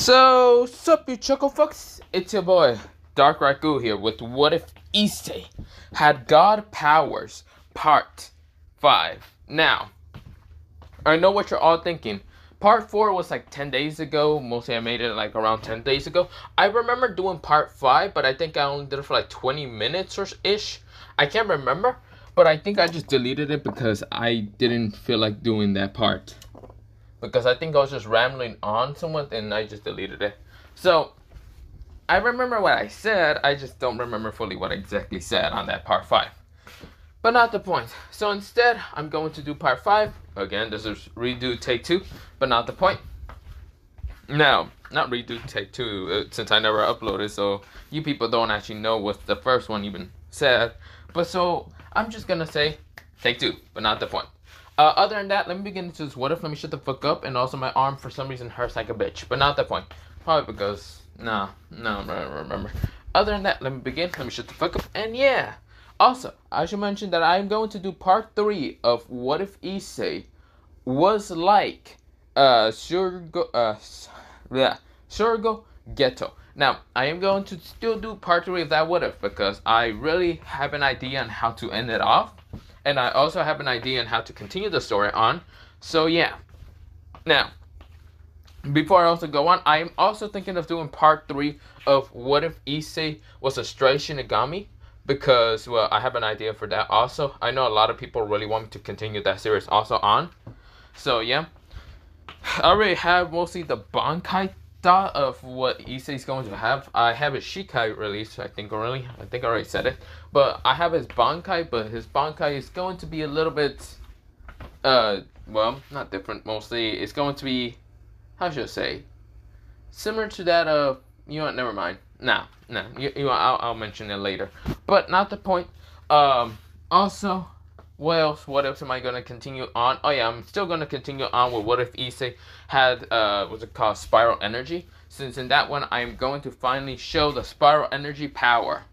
So, sup you chuckle fucks? It's your boy, Dark Ragu here with What If Issei Had God Powers, Part 5. Now, I know what you're all thinking. Part 4 was like 10 days ago. Mostly I made it like around 10 days ago. I remember doing Part 5, but I think I only did it for like 20 minutes or ish. I can't remember, but I think I just deleted it because I didn't feel like doing that part. Because I think I was just rambling on someone and I just deleted it. So, I remember what I said, I just don't remember fully what I exactly said on that part 5. But not the point. So instead, I'm going to do part 5. Again, this is redo take 2, but not the point. Now, not redo take 2, since I never uploaded, so you people don't actually know what the first one even said. But so, I'm just gonna say take 2, but not the point. Other than that, let me begin into this what if. Let me shut the fuck up. And also my arm for some reason hurts like a bitch. But not the point. Probably because, no, remember. Other than that, let me begin. Let me shut the fuck up. And yeah. Also, I should mention that I'm going to do part 3 of What If Issei was like Surgo Ghetto. Now, I am going to still do part 3 of that what if because I really have an idea on how to end it off. And I also have an idea on how to continue the story on. So yeah. Now, before I also go on, I am also thinking of doing part 3 of What If Issei was a stray Shinigami. Because, well, I have an idea for that also. I know a lot of people really want me to continue that series also on. So yeah. I already have mostly the Bankai thought of what Issei is going to have. I have his Shikai release, I think I already said it. But I have his Bankai, but his Bankai is going to be a little bit, well, not different mostly. It's going to be, how should I say, similar to that of, you know what, never mind. I'll mention it later. But not the point. Also, what else am I going to continue on? Oh yeah, I'm still going to continue on with What If Issei had, what's it called, Spiral Energy. Since in that one, I'm going to finally show the Spiral Energy power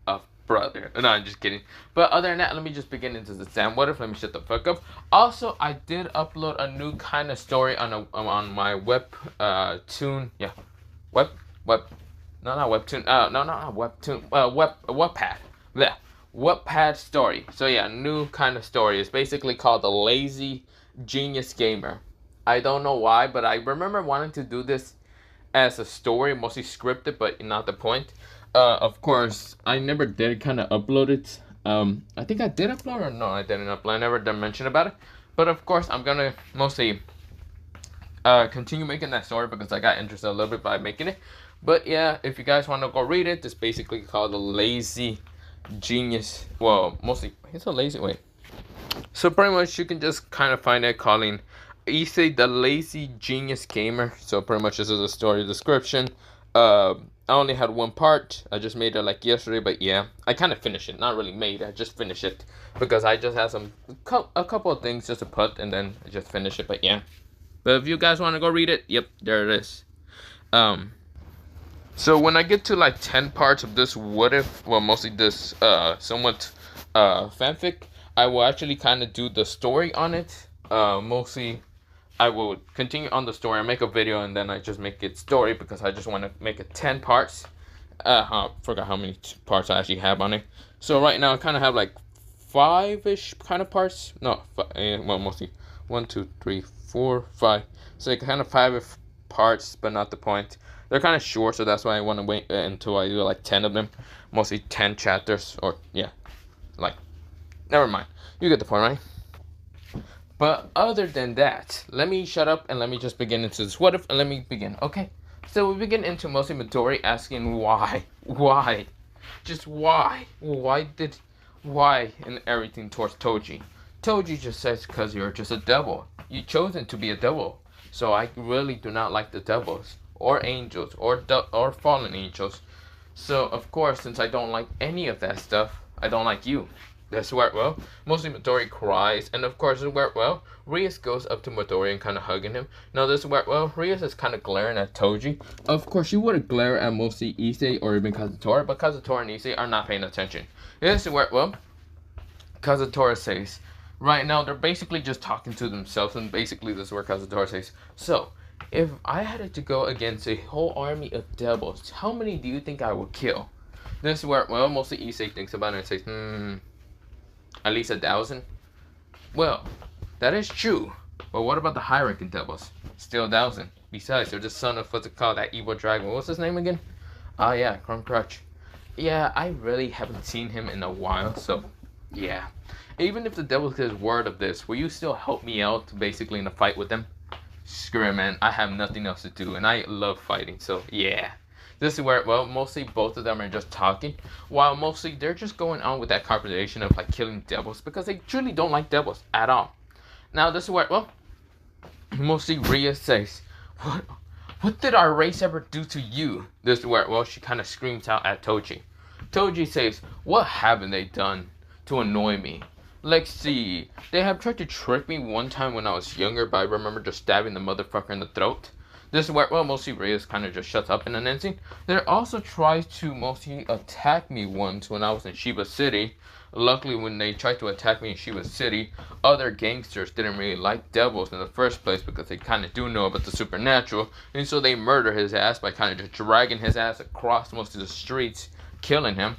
of brother. No, I'm just kidding. But other than that, let me just begin into the Sam What If. Let me shut the fuck up. Also, I did upload a new kind of story on my webtoon. Yeah, not webtoon. Wattpad. Yeah. Wattpad story. So yeah, new kind of story. It's basically called The Lazy Genius Gamer. I don't know why, but I remember wanting to do this as a story, mostly scripted, but not the point. Of course, I never did kind of upload it. I think I did upload or no, I didn't upload. I never did mention about it. But of course, I'm gonna mostly continue making that story because I got interested a little bit by making it. But yeah, if you guys want to go read it, it's basically called The Lazy Genius. Well, mostly it's a lazy way. So pretty much you can just kind of find it calling Issei the Lazy Genius Gamer. So pretty much this is a story description. I only had one part. I just made it like yesterday, but yeah, I kind of finished it. Not really made it. I just finished it because I just had a couple of things just to put, and then I just finished it. But yeah, but if you guys want to go read it, yep, there it is. So when I get to like 10 parts of this what if, well, mostly this somewhat fanfic, I will actually kind of do the story on it. Mostly I will continue on the story. I make a video and then I just make it story because I just want to make it 10 parts. I forgot how many parts I actually have on it. So right now I kind of have like 5-ish kind of parts. No, well, mostly 1, 2, 3, 4, 5. So kind of 5 parts, but not the point. They're kind of short, so that's why I want to wait until I do like 10 of them. Mostly 10 chapters, or yeah, like, never mind. You get the point, right? But other than that, let me shut up and let me just begin into this what if, and let me begin, okay? So we begin into mostly Midori asking why, just why and everything towards Toji. Toji just says, because you're just a devil. You chosen to be a devil, so I really do not like the devils. Or angels, or fallen angels. So, of course, since I don't like any of that stuff, I don't like you. That's where, well, mostly Midori cries, and of course, where, well, Rias goes up to Midori and kind of hugging him. Now, this where, well, Rias is kind of glaring at Toji. Of course, she would glare at mostly Issei or even Kazutora, but Kazutora and Issei are not paying attention. This is where, well, Kazutora says, right now, they're basically just talking to themselves, and basically, this is where Kazutora says, so, If I had to go against a whole army of devils, how many do you think I would kill? This is where, well, mostly Issei thinks about it and says, at least 1,000? Well, that is true. But what about the high-ranking devils? Still 1,000. Besides, they're the son of what's it called, that evil dragon. What's his name again? Ah, yeah, Crumb Crutch. Yeah, I really haven't seen him in a while, so yeah. Even if the devil gets word of this, will you still help me out, basically, in a fight with them? Screw it, man. I have nothing else to do, and I love fighting, so yeah. This is where, well, mostly both of them are just talking, while mostly they're just going on with that conversation of, like, killing devils, because they truly don't like devils at all. Now, this is where, well, mostly Rhea says, what did our race ever do to you? This is where, well, she kind of screams out at Toji. Toji says, what haven't they done to annoy me? Let's see, they have tried to trick me one time when I was younger, but I remember just stabbing the motherfucker in the throat. This is where, well, mostly Reyes kind of just shuts up in an instant. They also tried to mostly attack me once when I was in Shiba City. Luckily, when they tried to attack me in Shiba City, other gangsters didn't really like devils in the first place because they kind of do know about the supernatural, and so they murder his ass by kind of just dragging his ass across most of the streets, killing him.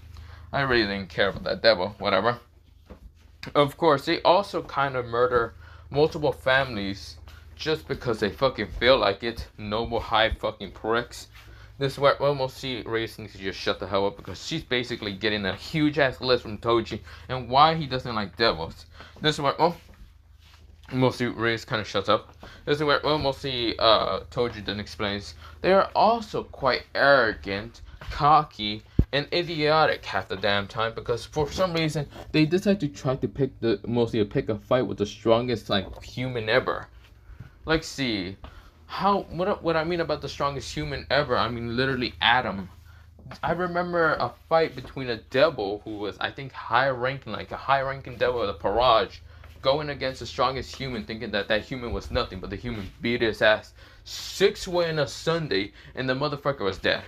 I really didn't care about that devil, whatever. Of course, they also kind of murder multiple families just because they fucking feel like it. Noble high fucking pricks. This is where, well, we'll see Reyes needs to just shut the hell up because she's basically getting a huge ass list from Toji and why he doesn't like devils. This is where, well, we'll see Reyes kind of shuts up. This is where, well, we'll see Toji then explains they are also quite arrogant, cocky, and idiotic half the damn time because for some reason they decide to try to pick pick a fight with the strongest like human ever. Let's see. What I mean about the strongest human ever, I mean literally Adam. I remember a fight between a devil who was, I think, like a high-ranking devil, the Paraj, going against the strongest human, thinking that that human was nothing, but the human beat his ass 6-way in a Sunday, and the motherfucker was dead.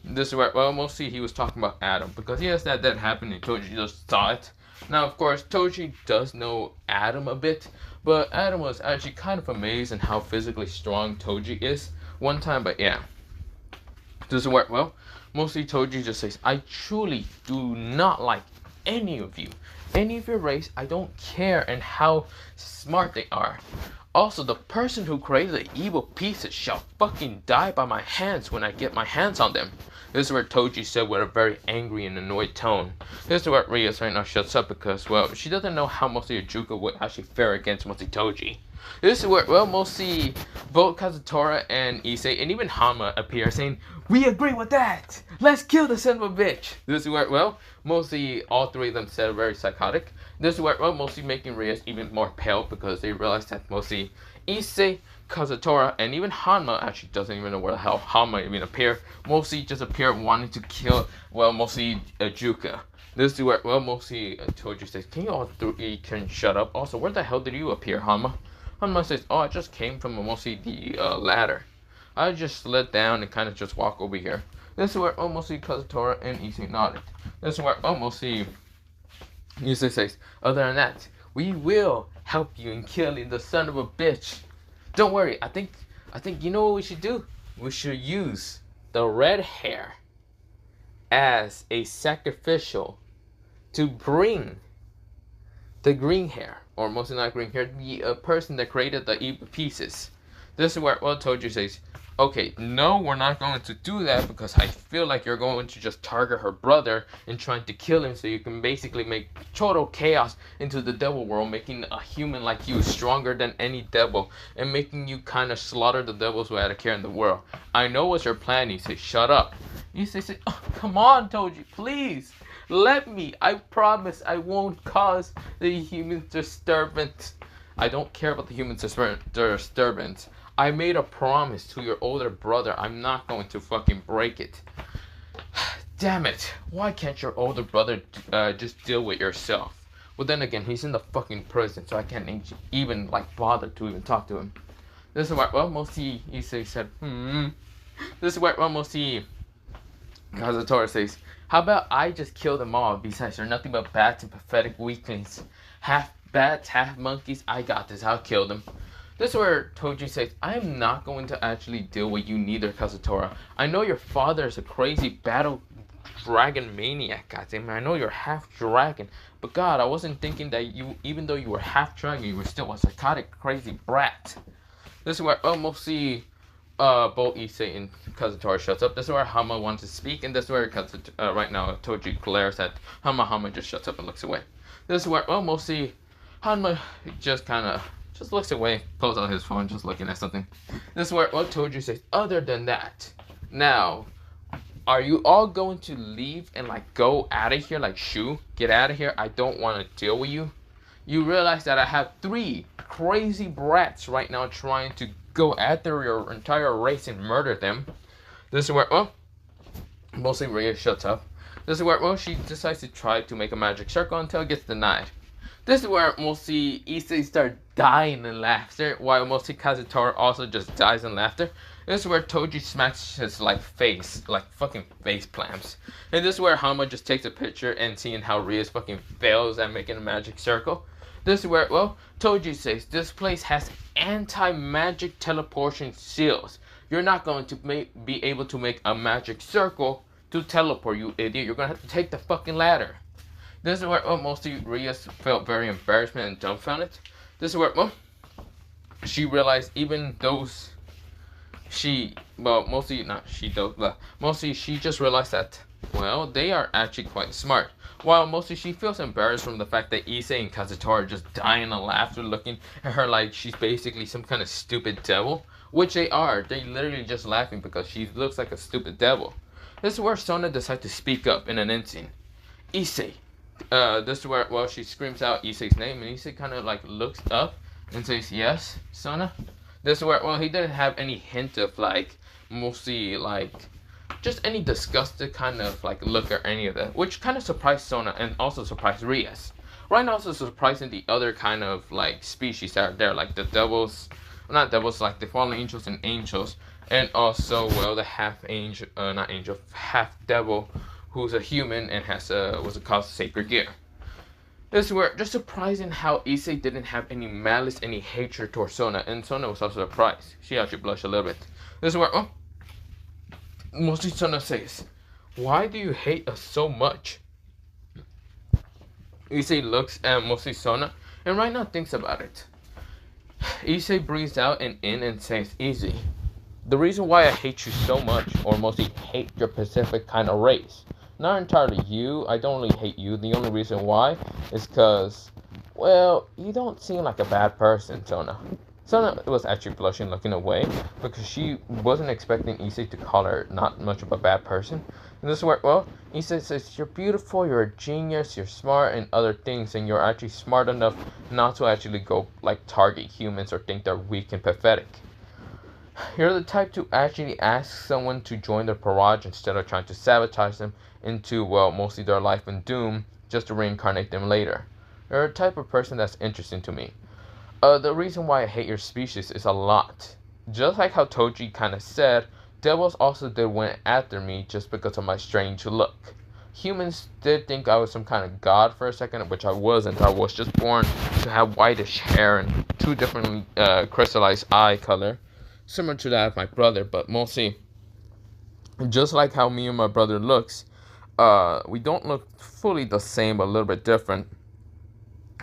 This is where, well, mostly he was talking about Adam, because yes, that happened, and Toji just saw it. Now, of course, Toji does know Adam a bit, but Adam was actually kind of amazed at how physically strong Toji is one time, but yeah. This is where, well, mostly Toji just says, I truly do not like any of you. Any of your race, I don't care and how smart they are. Also, the person who created the evil pieces shall fucking die by my hands when I get my hands on them. This is where Toji said with a very angry and annoyed tone. This is where Rhea right now shuts up because, well, she doesn't know how mostly Ajuka would actually fare against mostly Toji. This is where, well, mostly both Kazutora and Issei and even Hama appear saying, we agree with that! Let's kill the son of a bitch! This is where, well, mostly all three of them said very psychotic. This is where, well, mostly making Reyes even more pale because they realized that mostly Issei, Kazutora, and even Hanma actually doesn't even know where the hell Hanma even appeared. Mostly just appeared wanting to kill, well, mostly Ajuka. This is where, well, mostly Toji says, can you all three can shut up? Also, where the hell did you appear, Hanma? Hanma says, oh, I just came from mostly the ladder. I just slid down and kind of just walk over here. This is where almost Kazutora and Issei nodded. This is where almost Issei says, other than that, we will help you in killing the son of a bitch. Don't worry, I think you know what we should do? We should use the red hair as a sacrificial to bring the green hair, or mostly not green hair, the person that created the evil pieces. This is where, well, Toji says, okay, no, we're not going to do that because I feel like you're going to just target her brother and trying to kill him so you can basically make total chaos into the devil world, making a human like you stronger than any devil and making you kind of slaughter the devils who had a care in the world. I know what your plan. He says, shut up. He says, oh, come on, Toji, please. Let me. I promise I won't cause the human disturbance. I don't care about the human disturbance. I made a promise to your older brother. I'm not going to fucking break it. Damn it. Why can't your older brother just deal with yourself? Well, then again, he's in the fucking prison, so I can't even, like, bother to even talk to him. This is why, well, mostly Issei said, This is why, well, mostly Kazutora says, how about I just kill them all? Besides, they're nothing but bats and pathetic weaklings. Half bats, half monkeys. I got this. I'll kill them. This is where Toji says, I am not going to actually deal with you neither, Kazutora. I know your father is a crazy battle dragon maniac, goddamn. I know you're half dragon, but God, I wasn't thinking that you, even though you were half dragon, you were still a psychotic, crazy brat. This is where almost see both Issei and Kazutora shuts up. This is where Hama wants to speak, and this is where right now Toji glares at Hama. Hama just shuts up and looks away. This is where almost see Hanma just kind of just looks away, pulls out his phone, just looking at something. This is where Toji says, other than that, now, are you all going to leave and like go out of here? Like, shoo, get out of here. I don't want to deal with you. You realize that I have 3 crazy brats right now trying to go after your entire race and murder them. This is where, mostly Rhea shuts up. This is where, she decides to try to make a magic circle until it gets denied. This is where mostly Issei starts dying in laughter, while mostly Kazutora also just dies in laughter. This is where Toji smacks his like face, like fucking face plants. And this is where Hama just takes a picture and seeing how Rias fucking fails at making a magic circle. This is where, Toji says, this place has anti-magic teleportation seals. You're not going to be able to make a magic circle to teleport, you idiot. You're going to have to take the fucking ladder. This is where, mostly Rias felt very embarrassment and dumbfounded. This is where, she realized even those... mostly she just realized that, they are actually quite smart. While mostly she feels embarrassed from the fact that Issei and Kazutora are just dying of laughter looking at her like she's basically some kind of stupid devil. Which they are. They literally just laughing because she looks like a stupid devil. This is where Sona decides to speak up in an instant. Issei. This is where, she screams out Issei's name and Issei kind of like looks up and says, yes, Sona? This is where, he didn't have any hint of like, mostly like, just any disgusted kind of like look or any of that, which kind of surprised Sona and also surprised Rias. Right now, also surprising the other kind of like species that are there, like the devils, not devils, like the fallen angels and angels, and also the half angel, half devil, who's a human and has was a cause of sacred gear. This is where just surprising how Issei didn't have any malice, any hatred towards Sona, and Sona was also surprised. She actually blushed a little bit. This is where mostly Sona says, why do you hate us so much? Issei looks at mostly Sona and right now thinks about it. Issei breathes out and in and says, Issei, the reason why I hate you so much, or mostly hate your Pacific kind of race, not entirely you, I don't really hate you, the only reason why is because, you don't seem like a bad person, Sona. Sona was actually blushing, looking away, because she wasn't expecting Issei to call her not much of a bad person. And this is where, Issei says, you're beautiful, you're a genius, you're smart, and other things, and you're actually smart enough not to actually go, like, target humans or think they're weak and pathetic. You're the type to actually ask someone to join the Parage instead of trying to sabotage them into, mostly their life in doom, just to reincarnate them later. You're a type of person that's interesting to me. The reason why I hate your species is a lot. Just like how Toji kind of said, devils also did went after me just because of my strange look. Humans did think I was some kind of god for a second, which I wasn't. I was just born to have whitish hair and 2 different crystallized eye color, similar to that of my brother, but mostly just like how me and my brother looks, we don't look fully the same, but a little bit different.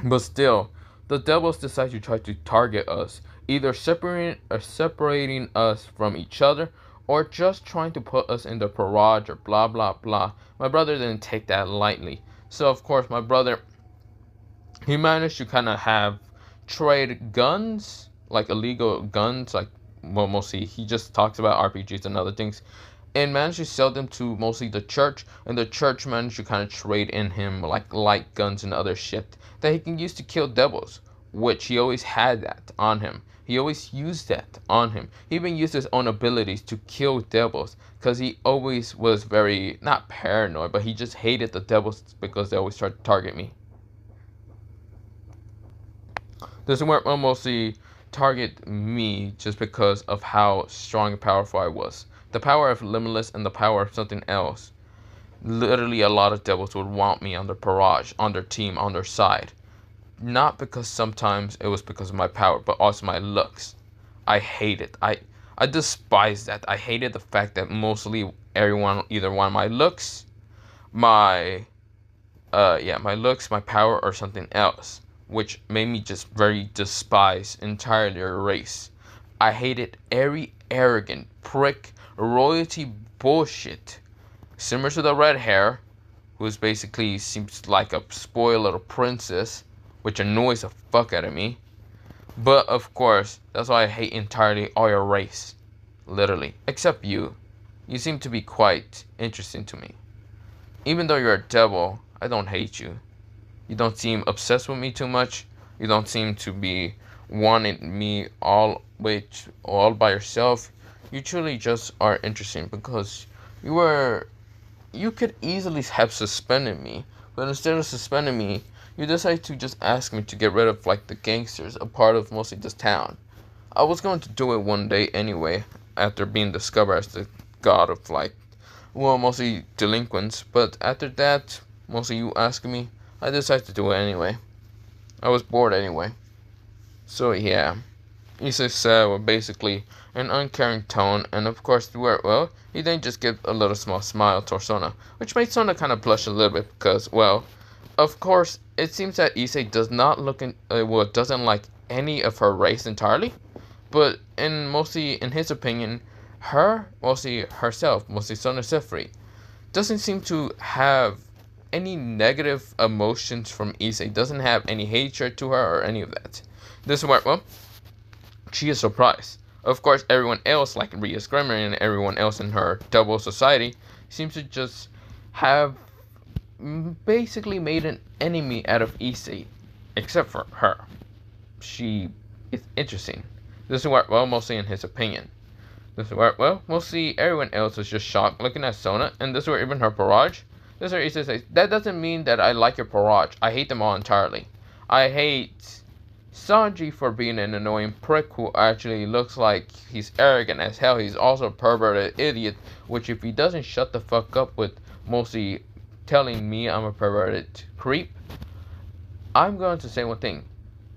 But still, the devils decide to try to target us, either separating us from each other, or just trying to put us in the Parage or blah blah blah. My brother didn't take that lightly. So of course my brother, he managed to kind of have trade guns, like illegal guns, like mostly he just talks about RPGs and other things, and managed to sell them to mostly the church, and the church managed to kind of trade in him like light guns and other shit that he can use to kill devils, which he always had that on him. He always used that on him. He even used his own abilities to kill devils, because he always was very, not paranoid, but he just hated the devils because they always tried to target me. This is where mostly target me just because of how strong and powerful I was. The power of Limitless and the power of something else. Literally a lot of devils would want me on their Parage, on their team, on their side. not because sometimes it was because of my power, but also my looks. I hate it. I despise that. I hated the fact that mostly everyone either wanted my looks, my my looks, my power, or something else, which made me just very despise entirely a race. I hated every arrogant prick royalty bullshit, similar to the red hair, who's basically seems like a spoiled little princess, which annoys the fuck out of me. But of course, that's why I hate entirely all your race, literally, except you. You seem to be quite interesting to me. Even though you're a devil, I don't hate you. You don't seem obsessed with me too much. You don't seem to be wanting me all by yourself. You truly just are interesting because you could easily have suspended me, but instead of suspending me, you decide to just ask me to get rid of like the gangsters, a part of mostly this town. I was going to do it one day anyway, after being discovered as the god of mostly delinquents, but after that, mostly you asking me, I decided to do it anyway. I was bored anyway. So yeah, Issei said with basically an uncaring tone, and of course to wear it well, he then just gave a little small smile to Sona, which made Sona kind of blush a little bit because, well, of course, it seems that Issei does not doesn't like any of her race entirely, but mostly in his opinion, mostly herself, mostly Sona Sefri, doesn't seem to have any negative emotions from Issei, doesn't have any hatred to her or any of that. This is where, well, she is surprised. Of course, everyone else, like Ria's grandma and everyone else in her double society, seems to just have basically made an enemy out of Issei, except for her. She is interesting. This is where, well, mostly in his opinion. This is where, well, mostly everyone else is just shocked looking at Sona, and this is where even her barrage. This is where Issei says, that doesn't mean that I like your barrage. I hate them all entirely. I hate Sanji for being an annoying prick who actually looks like he's arrogant as hell. He's also a perverted idiot, which if he doesn't shut the fuck up with mostly telling me I'm a perverted creep, I'm going to say one thing.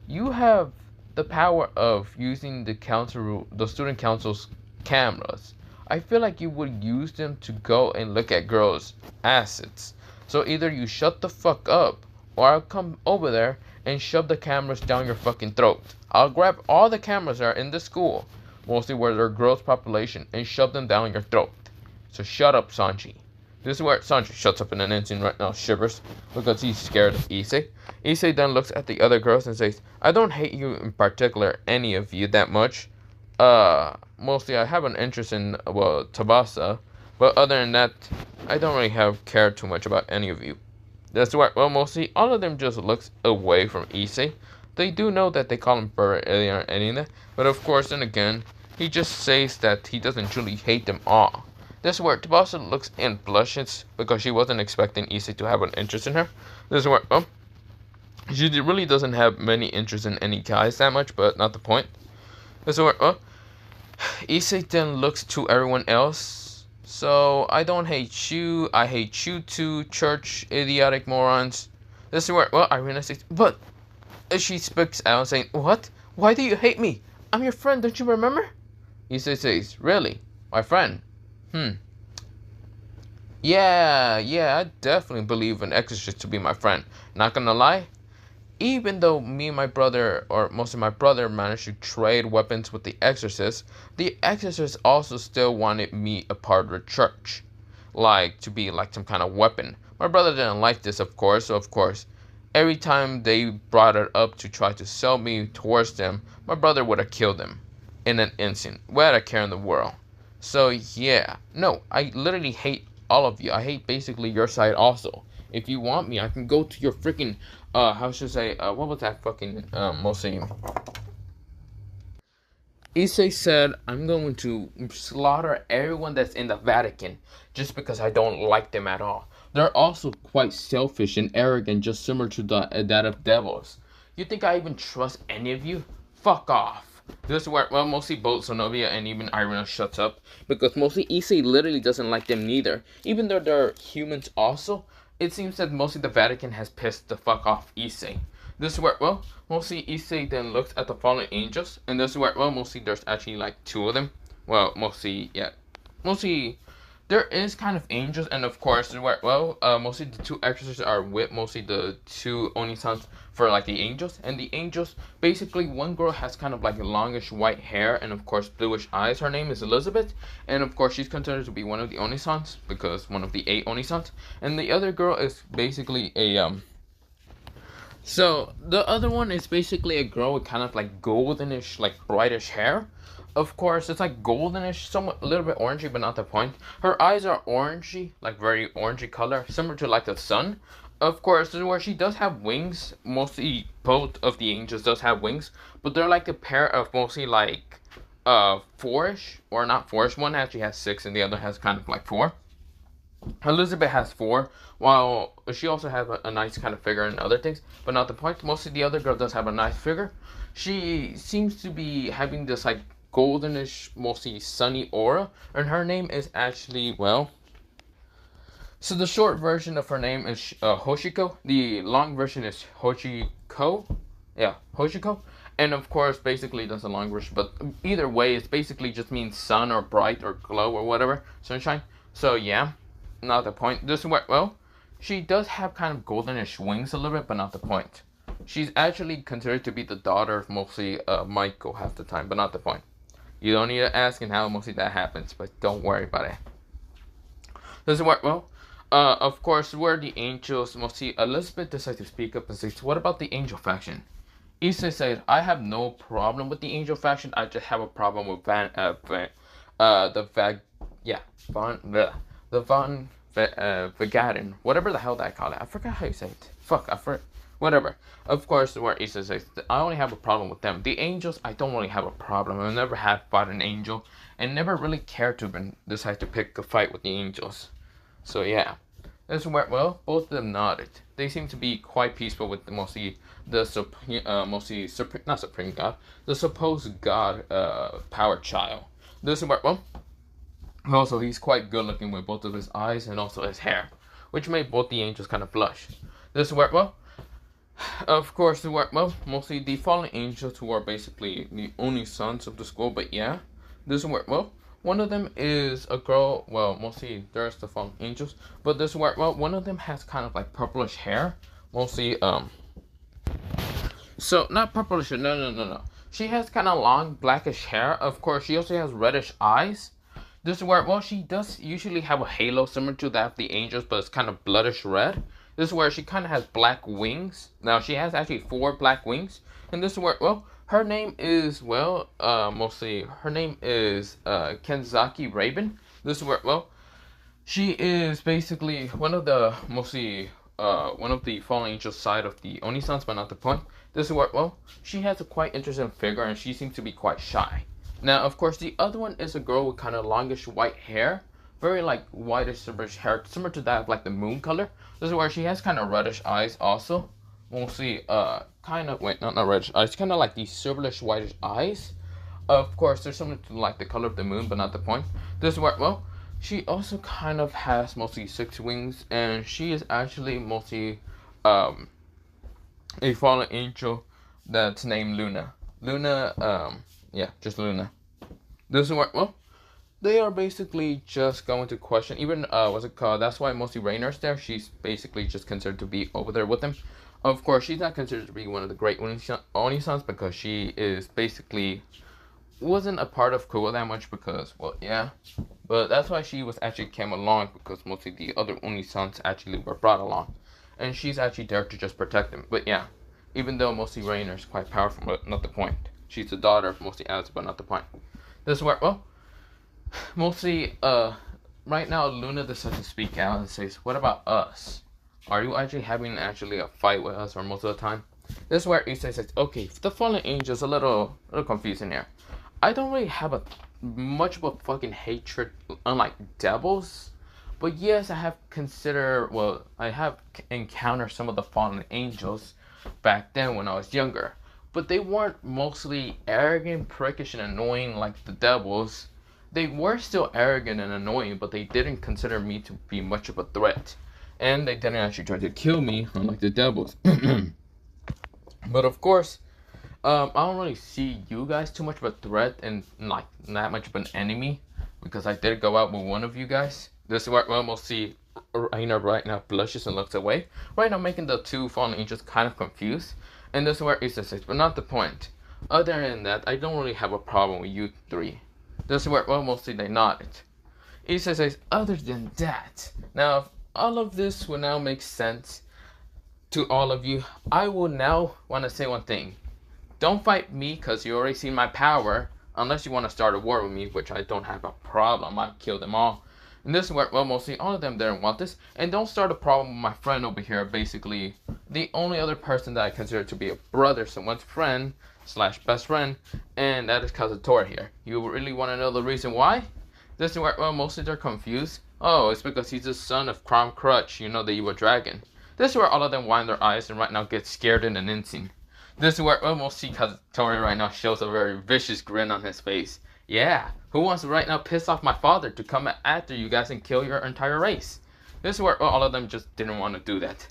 You have the power of using the student council's cameras. I feel like you would use them to go and look at girls' assets. So either you shut the fuck up, or I'll come over there and shove the cameras down your fucking throat. I'll grab all the cameras that are in the school, mostly where there are girls' population, and shove them down your throat. So shut up, Sanji. This is where Sanji shuts up in an instant right now, shivers, because he's scared of Issei. Issei then looks at the other girls and says, I don't hate you in particular, any of you, that much. Mostly I have an interest in, well, Tabasa, but other than that, I don't really have cared too much about any of you. That's why, well, mostly all of them just looks away from Issei. They do know that they call him Burr alien or any of that, but of course, then again, he just says that he doesn't truly hate them all. This is where Tabasa looks and blushes because she wasn't expecting Issei to have an interest in her. This is where, well, she really doesn't have many interests in any guys that much, but not the point. This is where, well, Issei then looks to everyone else. So, I don't hate you, I hate you too, church, idiotic morons. This is where, well, Irina says, but she speaks out saying, what? Why do you hate me? I'm your friend, don't you remember? Issei says, really? My friend? Yeah, I definitely believe an exorcist to be my friend. Not gonna lie, even though me and my brother, or mostly my brother, managed to trade weapons with the exorcist also still wanted me a part of the church. Like, to be like some kind of weapon. My brother didn't like this, of course, so of course, every time they brought it up to try to sell me towards them, my brother would have killed them in an instant, without a care in the world. So yeah, no, I literally hate all of you. I hate basically your side also. If you want me, I can go to your freaking, how should I say, what was that fucking, mostly, Issei said, I'm going to slaughter everyone that's in the Vatican, just because I don't like them at all. They're also quite selfish and arrogant, just similar to that of devils. You think I even trust any of you? Fuck off. This is where, well, mostly both Sonovia and even Irina shuts up, because mostly Issei literally doesn't like them neither. Even though they're humans also, it seems that mostly the Vatican has pissed the fuck off Issei. This is where, well, mostly Issei then looks at the fallen angels, and this is where, well, mostly there's actually like two of them. Well, mostly, yeah, mostly there is kind of angels, and of course, where, well, mostly the two exorcists are with mostly the two Oni-sans for like the angels, and the angels, basically, one girl has kind of like longish white hair, and of course, bluish eyes. Her name is Elizabeth, and of course, she's considered to be one of the Oni-sans, because one of the 8 Oni-sans, and the other girl is basically a, so the other one is basically a girl with kind of like goldenish, like brightish hair. Of course, it's like goldenish, somewhat a little bit orangey, but not the point. Her eyes are orangey, like very orangey color, similar to like the sun. Of course, this is where she does have wings. Mostly both of the angels does have wings, but they're like a pair of mostly like four-ish, or not four-ish. One actually has 6 and the other has kind of like 4. Elizabeth has 4, while she also has a nice kind of figure and other things, but not the point. Mostly the other girl does have a nice figure. She seems to be having this like goldenish, mostly sunny aura, and her name is actually, well, so the short version of her name is Hoshiko. The long version is Hoshiko. Yeah, Hoshiko. And of course, basically that's a long version, but either way, it basically just means sun or bright or glow or whatever, sunshine. So yeah, not the point. This is where, well, she does have kind of goldenish wings a little bit, but not the point. She's actually considered to be the daughter of mostly Michael half the time, but not the point. You don't need to ask and how mostly that happens, but don't worry about it. This is where, well, of course, where the angels, mostly Elizabeth decides to speak up and says, what about the angel faction? Issei says, I have no problem with the angel faction, I just have a problem with the Vigadin, whatever the hell that I call it. I forgot how you say it. Fuck, I forgot. Whatever. Of course, where Issei says, I only have a problem with them. The angels, I don't really have a problem. I never have fought an angel, and never really cared to decide to pick a fight with the angels. So yeah. This is where, well, both of them nodded. They seem to be quite peaceful with mostly the not supreme god, the supposed god, power child. This is where, well, also he's quite good looking with both of his eyes and also his hair, which made both the angels kind of blush. This is where, well, of course, where, well, mostly the fallen angels who are basically the only sons of the school, but yeah, this is where, well, one of them is a girl, well, mostly there's the fallen angels, but this is where, well, one of them has kind of like purplish hair, mostly, so, not purplish, no. She has kind of long blackish hair. Of course, she also has reddish eyes. This is where, well, she does usually have a halo similar to that of the angels, but it's kind of bloodish red. This is where she kind of has black wings. Now, she has actually 4 black wings. And this is where, well, her name is, well, her name is Kenzaki Raven. This is where, well, she is basically one of the fallen angels side of the Oni-sans, but not the point. This is where, well, she has a quite interesting figure, and she seems to be quite shy. Now, of course, the other one is a girl with kind of longish white hair. Very, like, whitish, silverish hair, similar to that of, like, the moon color. This is where she has kind of reddish eyes also. Mostly, kind of, wait, not reddish eyes. Kind of like these silverish, whitish eyes. Of course, they're similar to, like, the color of the moon, but not the point. This is where, well, she also kind of has mostly 6 wings. And she is actually mostly, a fallen angel that's named Luna. Yeah, just Luna. This is where, well, they are basically just going to question, even, what's it called, that's why mostly Rainer's there, she's basically just considered to be over there with him. Of course, she's not considered to be one of the great Oni-sans, because she is basically, wasn't a part of Kugo that much, because, well, yeah, but that's why she was actually came along, because mostly the other Oni-sans actually were brought along, and she's actually there to just protect them, but yeah, even though mostly Rainer's quite powerful, but not the point. She's the daughter of mostly Alice, but not the point. This is where, well, mostly, right now, Luna decides to speak out and says, what about us? Are you actually having a fight with us, or most of the time? This is where Issei says, okay, the fallen angel's a little confusing here. I don't really have much of a fucking hatred, unlike devils. But yes, I have encountered some of the fallen angels back then when I was younger. But they weren't mostly arrogant, prickish, and annoying like the devils. They were still arrogant and annoying, but they didn't consider me to be much of a threat. And they didn't actually try to kill me, unlike the devils. But of course, I don't really see you guys too much of a threat and like not much of an enemy because I did go out with one of you guys. This is where we almost see Raina right now blushes and looks away. Right now, making the two fallen angels kind of confused. And this is where Issei says, but not the point. Other than that, I don't really have a problem with you three. This is where mostly they nodded. Issei says, other than that. Now, if all of this will now make sense to all of you, I will now want to say one thing. Don't fight me because you already seen my power, unless you want to start a war with me, which I don't have a problem. I'll kill them all. And this is where, well, mostly all of them didn't want this. And don't start a problem with my friend over here, basically the only other person that I consider to be a brother, someone's friend slash best friend, and that is Kazutora here. You really want to know the reason why? This is where, well, mostly they're confused. Oh, it's because he's the son of Crom Crutch, you know, the evil dragon. This is where all of them wind their eyes and right now get scared in an instant. This is where almost see Kazutori right now shows a very vicious grin on his face. Yeah, who wants to right now piss off my father to come after you guys and kill your entire race? This is where all of them just didn't want to do that.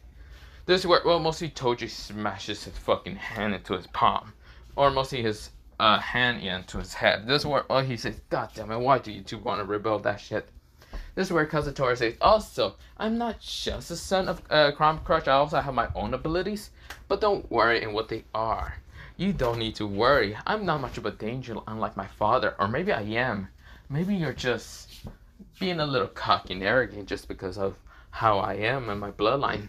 This is where, well, mostly Toji smashes his fucking hand into his palm. Or mostly his hand into his head. This is where, oh, he says, God damn it, why do you two want to rebuild that shit? This is where Kazutora says, also, I'm not just a son of Crom Crutch, I also have my own abilities. But don't worry in what they are. You don't need to worry. I'm not much of a danger unlike my father. Or maybe I am. Maybe you're just being a little cocky and arrogant just because of how I am and my bloodline.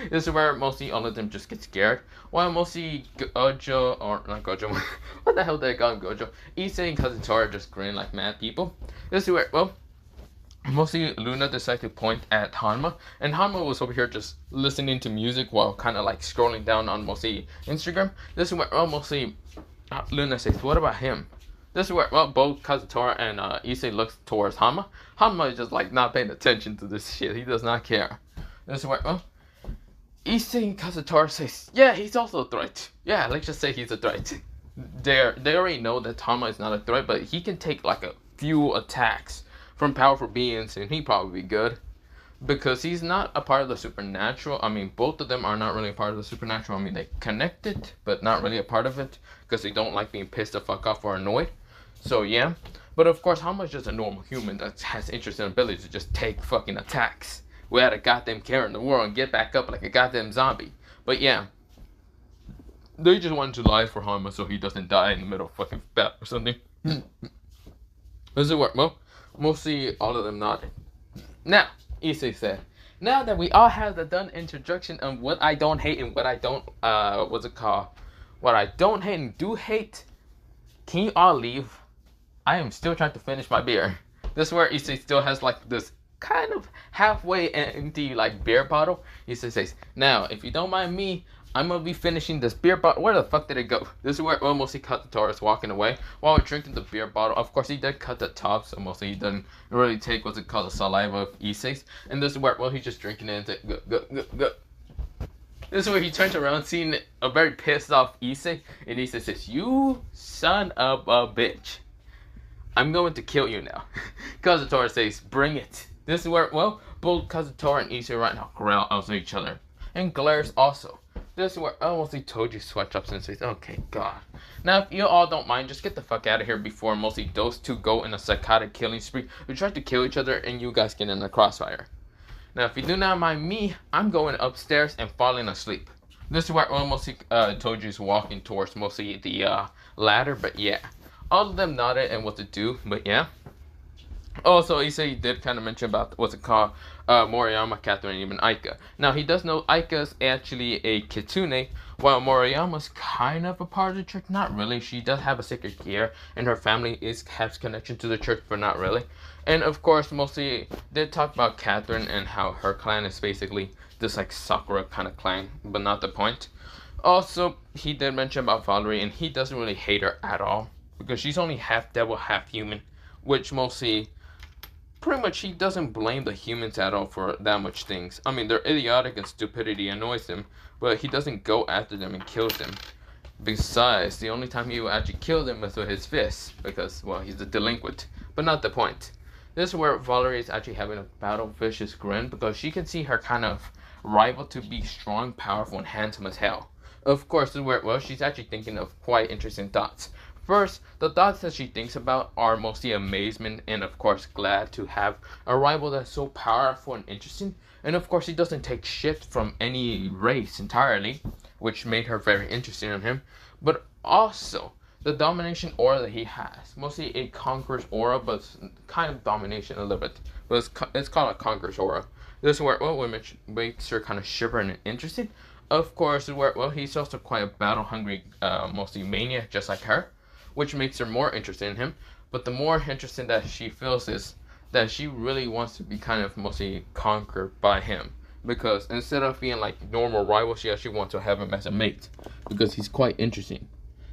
This is where mostly all of them just get scared. While mostly Gojo, or not Gojo, what the hell did I call him Gojo? Issei and Kazutora just grin like mad people. This is where, well, mostly Luna decided to point at Hanma, and Hanma was over here just listening to music while kind of like scrolling down on mostly Instagram. This is where, well, mostly Luna says, what about him? This is where, well, both Kazutora and Issei looks towards Hanma. Hanma is just like not paying attention to this shit. He does not care. This is where, well, Issei and Kazutora says, yeah, he's also a threat. Yeah, let's just say he's a threat. They already know that Hanma is not a threat, but he can take like a few attacks from powerful beings, and he'd probably be good. Because he's not a part of the supernatural. I mean, both of them are not really a part of the supernatural. I mean, they connected, but not really a part of it. Because they don't like being pissed the fuck off or annoyed. So, yeah. But of course, how much is a normal human that has interest and ability to just take fucking attacks without a goddamn care in the world and get back up like a goddamn zombie? But yeah. They just wanted to lie for Hanma so he doesn't die in the middle of fucking battle or something. Does it work? Well, mostly all of them nodded. Now, Issei said, now that we all have the done introduction of what I don't hate and what I don't, what's it called? What I don't hate and do hate, can you all leave? I am still trying to finish my beer. This is where Issei still has like this kind of halfway empty like beer bottle. Issei says, now, if you don't mind me, I'm gonna be finishing this beer bottle. Where the fuck did it go? This is where mostly Kazutora is walking away while we're drinking the beer bottle. Of course, he did cut the top, so mostly he didn't really take what's it called, the saliva of Issei's. And this is where, well, he's just drinking it and say, go. This is where he turns around, seeing a very pissed off Issei, and Issei says, you son of a bitch. I'm going to kill you now. Kazutora says, bring it. This is where, well, both Kazutora and Issei right now growl at each other. And glares also. This is where I mostly Toji switch up and says, okay, God. Now, if you all don't mind, just get the fuck out of here before mostly those two go in a psychotic killing spree. We try to kill each other and you guys get in the crossfire. Now, if you do not mind me, I'm going upstairs and falling asleep. This is where mostly Toji is walking towards mostly the ladder, but yeah. All of them nodded and what to do, but yeah. Also, Issei did kind of mention about what's it called, Moriyama, Catherine, and even Aika. Now, he does know Aika's actually a kitsune, while Moriyama's kind of a part of the church. Not really. She does have a sacred gear, and her family has connection to the church, but not really. And of course, mostly did talk about Catherine and how her clan is basically this like Sakura kind of clan, but not the point. Also, he did mention about Valerie, and he doesn't really hate her at all because she's only half devil, half human, which mostly. Pretty much, he doesn't blame the humans at all for that much things. I mean, their idiotic and stupidity annoys him, but he doesn't go after them and kills them. Besides, the only time he will actually kill them is with his fists, because, well, he's a delinquent. But not the point. This is where Valerie is actually having a battle vicious grin, because she can see her kind of rival to be strong, powerful, and handsome as hell. Of course, this is where, well, she's actually thinking of quite interesting thoughts. First, the thoughts that she thinks about are mostly amazement and, of course, glad to have a rival that's so powerful and interesting. And, of course, he doesn't take shit from any race entirely, which made her very interested in him. But also, the domination aura that he has. Mostly a conqueror's aura, but kind of domination a little bit. But it's called a conqueror's aura. This is where, well, which makes her kind of shiver and interested. Of course, where, well, he's also quite a battle-hungry, mostly maniac, just like her, which makes her more interested in him. But the more interested that she feels is that she really wants to be kind of mostly conquered by him. Because instead of being like normal rivals, she actually wants to have him as a mate. Because he's quite interesting.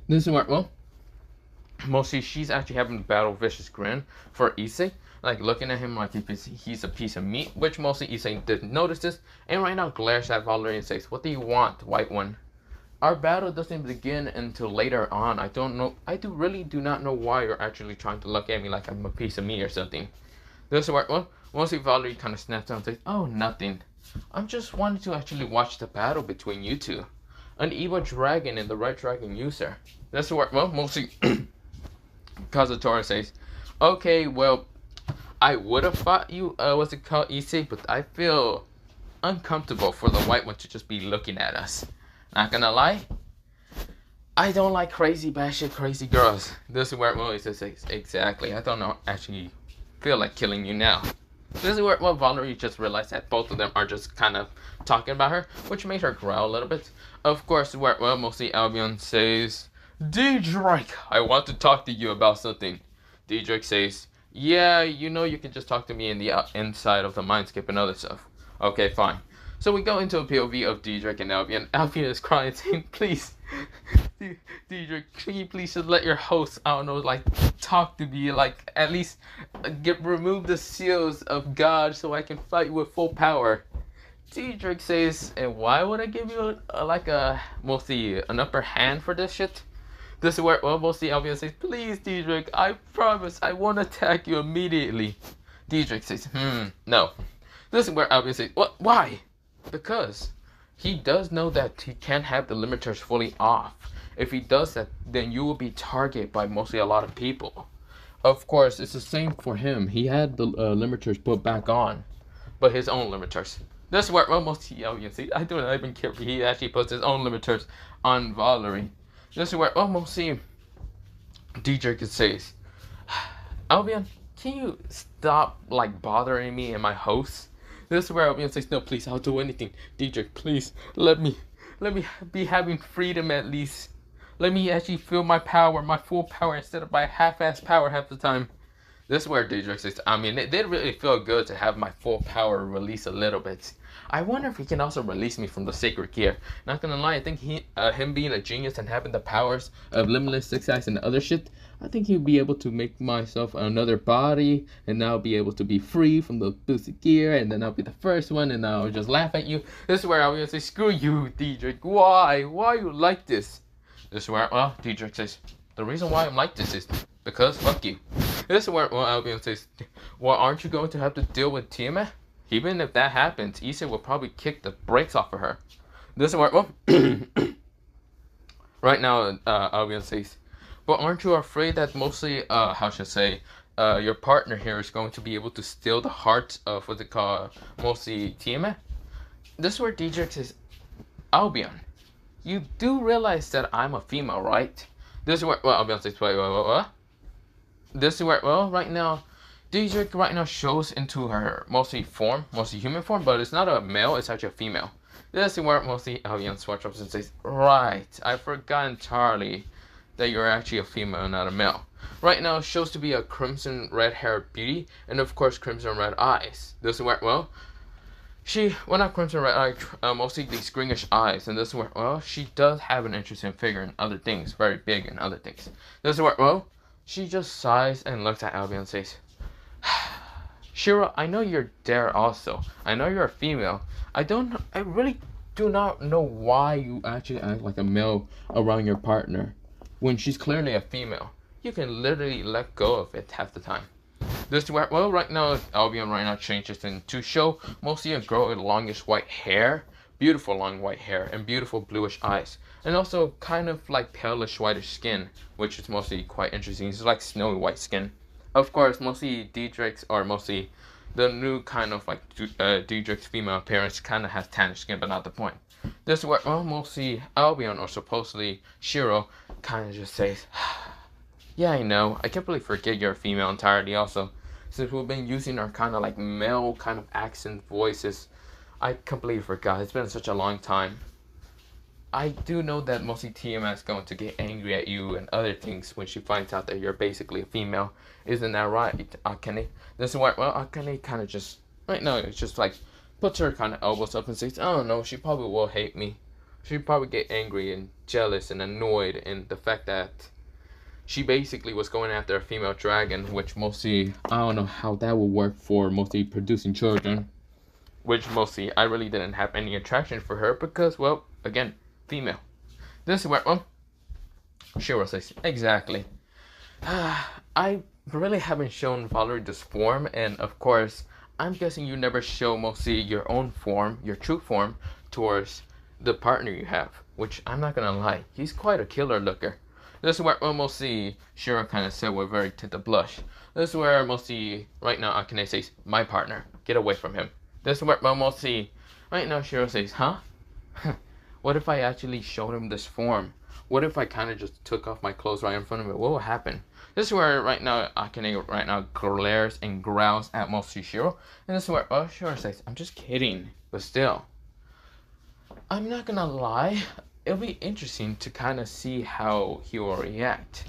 This is where, well, mostly she's actually having a battle vicious grin for Issei, like looking at him like he's a piece of meat, which mostly Issei didn't notice this, and right now glares at Valerie and says, "What do you want, white one? Our battle doesn't begin until later on. I don't know. Really do not know why you're actually trying to look at me like I'm a piece of meat or something." This is where, well, mostly Valerie kind of snaps out and says, "Oh, nothing. I'm just wanting to actually watch the battle between you two. An evil dragon and the red dragon user." This is where, well, mostly Kazutora says, "Okay, well, I would have fought you, what's it called, Issei, but I feel uncomfortable for the white one to just be looking at us. Not gonna lie, I don't like crazy batshit crazy girls." This is where, well, he says, "Exactly, I don't know, actually feel like killing you now." This is where, well, Valerie just realized that both of them are just kind of talking about her, which made her growl a little bit. Of course, where, well, mostly Albion says, "Diedrich, I want to talk to you about something." Diedrich says, "Yeah, you know you can just talk to me in the inside of the mindscape and other stuff." Okay, fine. So we go into a POV of Diedrich and Albion. Albion is crying, saying, "Please, Diedrich, can you please just let your host, I don't know, like, talk to me, like, at least remove the seals of God so I can fight with full power." Diedrich says, "And why would I give you, mostly an upper hand for this shit?" This is where, well, mostly Albion says, "Please, Diedrich, I promise I won't attack you immediately." Diedrich says, "No." This is where Albion says, "What? Why?" Because he does know that he can't have the limiters fully off. If he does that, then you will be targeted by mostly a lot of people. Of course, it's the same for him. He had the limiters put back on, but his own limiters. This is where, well, mostly Albion says, "I don't even care if he actually puts his own limiters on Valerie." This is where, well, mostly Diedrich says, "Albion, can you stop, like, bothering me and my host?" This is where Albion says, "No, please, I'll do anything. Diedrich, please, let me be having freedom at least. Let me actually feel my power, my full power, instead of my half-ass power half the time." This is where Diedrich says, "I mean, it did really feel good to have my full power release a little bit. I wonder if he can also release me from the sacred gear." Not gonna lie, I think him being a genius and having the powers of limitless success and other shit, I think he'll be able to make myself another body, and I'll be able to be free from the boosted gear, and then I'll be the first one, and I'll just laugh at you. This is where I'll say, "Screw you, Diedrich. Why? Why you like this?" This is where, well, Diedrich says, "The reason why I'm like this is because fuck you." This is where, well, Albion says, "Well, aren't you going to have to deal with Tiamat? Even if that happens, Issei will probably kick the brakes off of her." This is where, well, right now, Albion says, "But aren't you afraid that mostly, how should I say, your partner here is going to be able to steal the heart of what they call mostly Tiamat?" This is where Diedrich says, "Albion, you do realize that I'm a female, right?" This is where, well, Albion says, "Wait, what?" This is where, well, right now, Diedrich right now shows into her mostly human form, but it's not a male, it's actually a female. This is where mostly Albion switches up and says, "Right, I forgot entirely that you're actually a female and not a male." Right now, it shows to be a crimson red-haired beauty, and of course, crimson red eyes. This is where, well, not crimson red eyes, mostly these greenish eyes, and this is where, well, she does have an interesting figure and other things, very big and other things. This is where, well, she just sighs and looks at Albion and says, "Shiro, I know you're there also. I know you're a female. I really do not know why you actually act like a male around your partner when she's clearly a female. You can literally let go of it half the time." This is where, well, right now, Albion right now changes to show mostly a girl with longish white hair, beautiful long white hair and beautiful bluish eyes, and also kind of like palish whitish skin, which is mostly quite interesting. It's like snowy white skin. Of course, mostly Diedrich's, or mostly the new kind of like Diedrich's female appearance kind of has tannish skin, but not the point. This is where mostly Albion, or supposedly Shiro, kind of just says, yeah, I know, I can't really forget you're a female entirely also. Since we've been using our kind of like male kind of accent voices, I completely forgot. It's been such a long time. I do know that mostly TMS is going to get angry at you and other things when she finds out that you're basically a female. Isn't that right, Akane? This is why, well, Akane kind of just, right now, it's just like, puts her kind of elbows up and says, I don't know, she probably will hate me. She'd probably get angry and jealous and annoyed in the fact that she basically was going after a female dragon, which mostly, I don't know how that would work for mostly producing children. Which mostly, I really didn't have any attraction for her because, well, again, female. This is where, well, Shiro says, exactly. I really haven't shown Valerie this form, and of course, I'm guessing you never show mostly your own form, your true form, towards the partner you have. Which, I'm not gonna lie, he's quite a killer looker. This is where mostly Shiro kind of said with very tinted blush. This is where mostly, right now, Akane says, my partner, get away from him. This is where mostly, right now, Shiro says, huh? What if I actually showed him this form? What if I kind of just took off my clothes right in front of it? What would happen? This is where right now Akane right now glares and growls at mostly Shiro. And this is where Shiro says, I'm just kidding. But still, I'm not gonna lie. It'll be interesting to kind of see how he will react.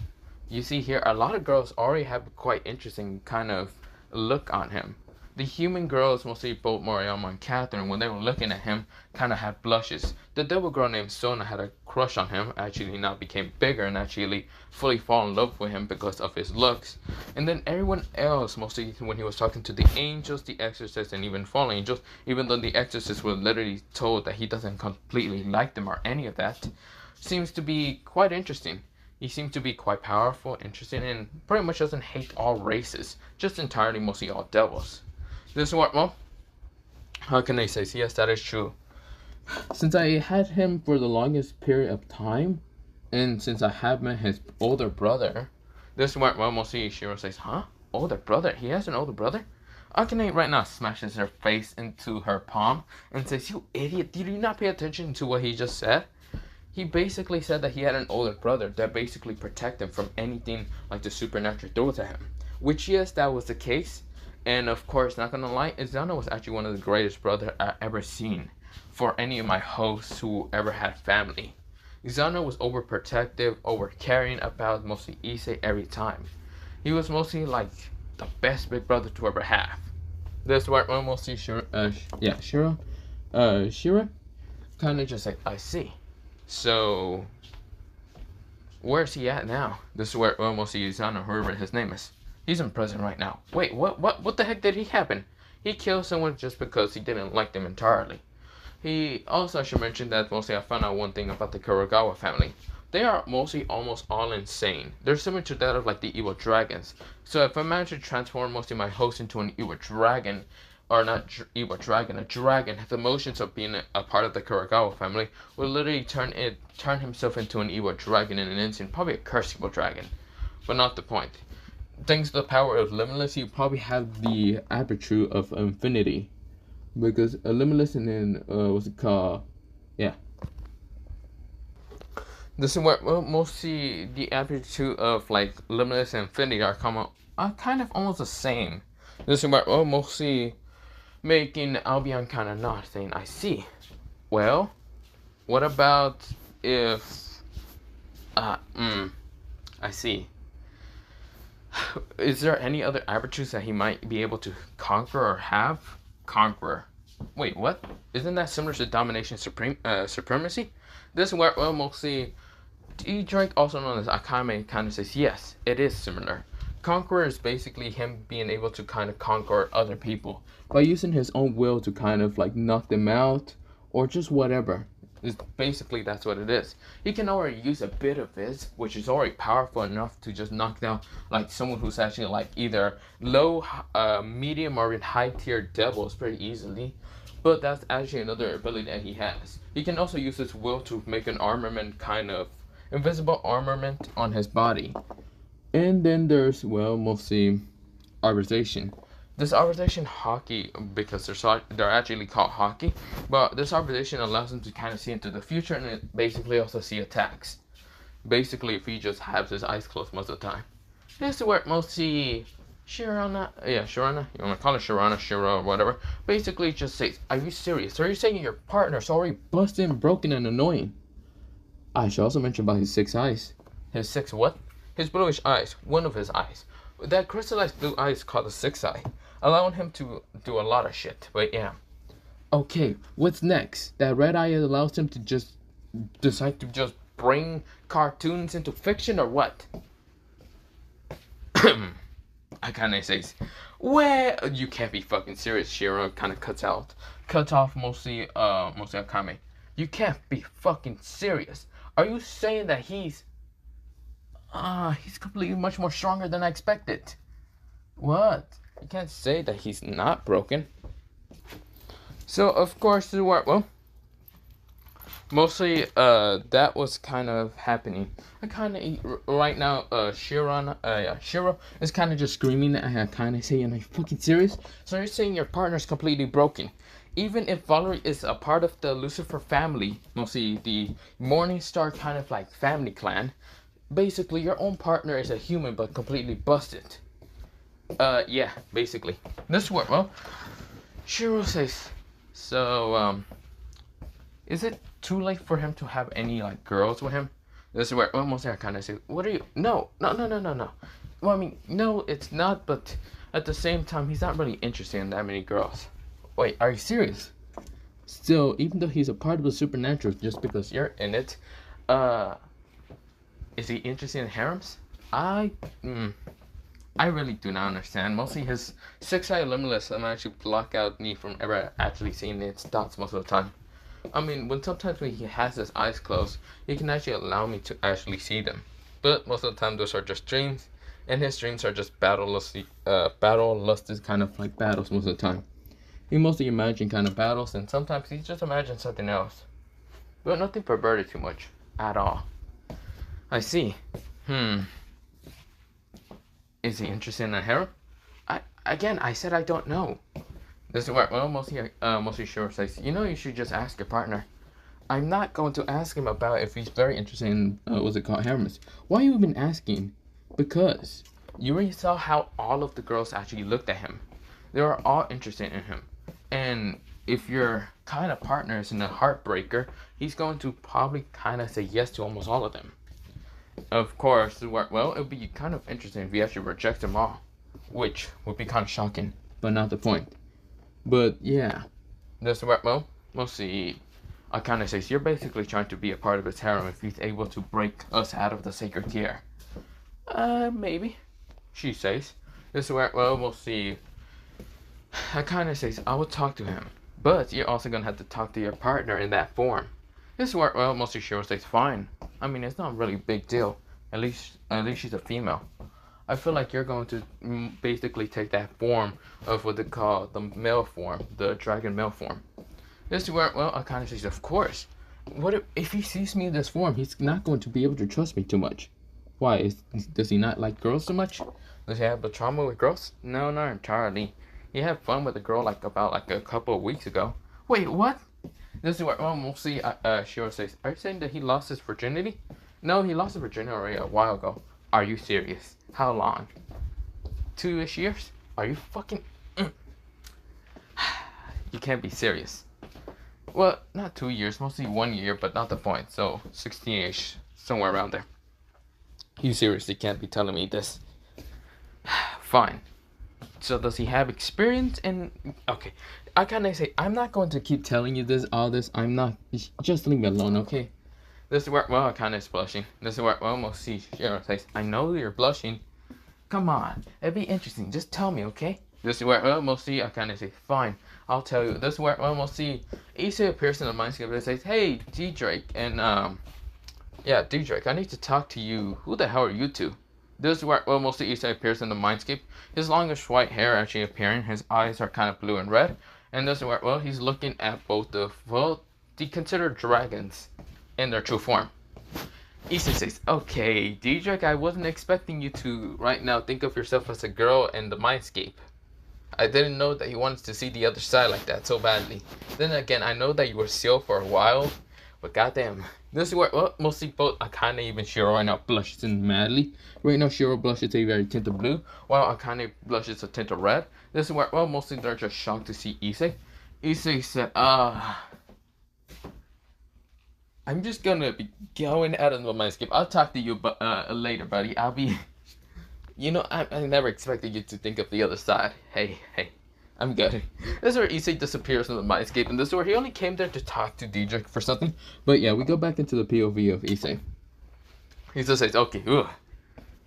You see here, a lot of girls already have a quite interesting kind of look on him. The human girls, mostly both Moriyama and Catherine, when they were looking at him, kind of had blushes. The devil girl named Sona had a crush on him, actually now became bigger and actually fully fall in love with him because of his looks. And then everyone else, mostly when he was talking to the angels, the exorcists, and even fallen angels, even though the exorcist was literally told that he doesn't completely like them or any of that, seems to be quite interesting. He seems to be quite powerful, interesting, and pretty much doesn't hate all races, just entirely mostly all devils. This is what, well, how can I say? Yes, that is true. Since I had him for the longest period of time, and since I have met his older brother, this is what, well, mostly Shiro says, huh? Older brother? He has an older brother? Akane right now smashes her face into her palm and says, you idiot, did you not pay attention to what he just said? He basically said that he had an older brother that basically protected him from anything like the supernatural throws at him. Which, yes, that was the case. And of course, not gonna lie, Izana was actually one of the greatest brothers I ever seen for any of my hosts who ever had family. Izana was overprotective, over-caring about mostly Issei every time. He was mostly like the best big brother to ever have. This is where mostly Shiro kind of just like, I see. So, where's he at now? This is where mostly Izana, whoever his name is. He's in prison right now. Wait, what the heck did he happen? He killed someone just because he didn't like them entirely. He also, I should mention that mostly I found out one thing about the Kurogawa family. They are mostly almost all insane. They're similar to that of like the evil dragons. So if I manage to transform mostly my host into an evil dragon, or not evil dragon, a dragon, the motions of being a part of the Kurogawa family will literally turn himself into an evil dragon in an instant, probably a cursed evil dragon. But not the point. Thanks to the power of Limitless, you probably have the aperture of infinity. Because Limitless and then, what's it called? Yeah. This is where, well, mostly the aperture of, like, Limitless and infinity are kind of almost the same. This is where, well, mostly making Albion kind of not saying, I see. Well, what about if, I see. Is there any other apertures that he might be able to conquer or have? Conqueror. Wait, what? Isn't that similar to domination supremacy? This is where, well, mostly Drake, also known as Akame, kind of says, yes, it is similar. Conqueror is basically him being able to kind of conquer other people by using his own will to kind of like knock them out or just whatever. Basically, that's what it is. He can already use a bit of his, which is already powerful enough to just knock down like someone who's actually like either low, medium, or in high tier devils pretty easily. But that's actually another ability that he has. He can also use his will to make an armament, kind of invisible armament on his body. And then there's, well, mostly arbitration. This arbitration hockey, because they're actually called hockey, but this arbitration allows him to kind of see into the future, and it basically also see attacks. Basically, if he just has his eyes closed most of the time. This is where mostly Sharana, you want to call it Sharana, Shira, or whatever, basically just says, are you serious? Are you saying your partner's already busted, broken, and annoying? I should also mention about his 6 eyes. His 6 what? His bluish eyes, one of his eyes. That crystallized blue eye is called the 6th eye, allowing him to do a lot of shit, but yeah. Okay, what's next? That red eye allows him to just decide to just bring cartoons into fiction, or what? I kind of says, well, you can't be fucking serious. Shiro kind of cuts off mostly Akame. You can't be fucking serious. Are you saying that he's completely much more stronger than I expected? What? You can't say that he's not broken. So of course, well, mostly that was kind of happening. I kind of right now Shiro is kind of just screaming at kind of saying, are you fucking serious? So you're saying your partner's completely broken. Even if Valerie is a part of the Lucifer family, mostly the Morningstar kind of like family clan, basically your own partner is a human but completely busted. Yeah, basically. This is what, well, Shiro says, so, is it too late for him to have any, like, girls with him? This is where almost I kind of say, what are you? No. Well, I mean, no, it's not, but at the same time, he's not really interested in that many girls. Wait, are you serious? Still, even though he's a part of the supernatural, just because you're in it, is he interested in harems? I really do not understand. Mostly his 6-eye limitless actually block out me from ever actually seeing its dots most of the time. I mean, sometimes when he has his eyes closed, he can actually allow me to actually see them. But most of the time, those are just dreams, and his dreams are just battle-lusted kind of like battles most of the time. He mostly imagines kind of battles, and sometimes he just imagines something else. But nothing perverted too much, at all. I see. Is he interested in a harem? I said I don't know. This is where, well, mostly Shiro says, you should just ask your partner. I'm not going to ask him about if he's very interested in, what's it called, harems. Why are you even asking? Because you already saw how all of the girls actually looked at him. They were all interested in him. And if your kind of partner is in a heartbreaker, he's going to probably kind of say yes to almost all of them. Of course, well, it would be kind of interesting if he actually rejects them all. Which would be kind of shocking, but not the point. But yeah, that's what, well, mostly I kind of says, you're basically trying to be a part of his harem if he's able to break us out of the sacred gear. Maybe, she says. This is where, well, we'll see. I kind of says, I will talk to him, but you're also going to have to talk to your partner in that form. This is where, well, mostly Shiro says, fine. I mean, it's not really a big deal. At least she's a female. I feel like you're going to basically take that form of what they call the male form, the dragon male form. This is where, well, I kind of say, of course. What if he sees me in this form? He's not going to be able to trust me too much. Why? Does he not like girls so much? Does he have a trauma with girls? No, not entirely. He had fun with a girl about a couple of weeks ago. Wait, what? This is where, well, we'll see. Shiro says, are you saying that he lost his virginity? No, he lost his virginity already a while ago. Are you serious? How long? 2-ish years? Are you fucking... You can't be serious. Well, not 2 years, mostly 1 year, but not the point. So, 16-ish, somewhere around there. You seriously can't be telling me this. Fine. So, does he have experience in... Okay, I kind of say, I'm not going to keep telling you all this. I'm not... Just leave me alone, okay? This is where, well, I kind of is blushing. This is where, well, we'll see. Shiro says, I know you're blushing. Come on, it'd be interesting. Just tell me, okay? This is where, well, we'll see. I kind of say, fine, I'll tell you. This is where, well, we'll see. Issei appears in the mindscape and says, hey, D-Drake, and, yeah, D-Drake, I need to talk to you. Who the hell are you two? This is where, well, we'll see. Issei appears in the mindscape. His longish white hair actually appearing. His eyes are kind of blue and red. And this is where, well, he's looking at both the, well, the considered dragons in their true form. Issei says, okay, Diedrich, I wasn't expecting you to right now think of yourself as a girl in the mindscape. I didn't know that you wanted to see the other side like that so badly. Then again, I know that you were sealed for a while, but goddamn. This is where, well, mostly both Akane, even Shiro right now blushes in madly. Right now, Shiro blushes a very tint of blue, while Akane blushes a tint of red. This is where, well, mostly they're just shocked to see Issei. Issei said, I'm just gonna be going out of my skip. I'll talk to you later, buddy. I'll be... You know, I never expected you to think of the other side. Hey, I'm good. This is where Issei disappears from the mindscape, and this is where he only came there to talk to Diedrich for something. But yeah, we go back into the POV of Issei. He just says, okay,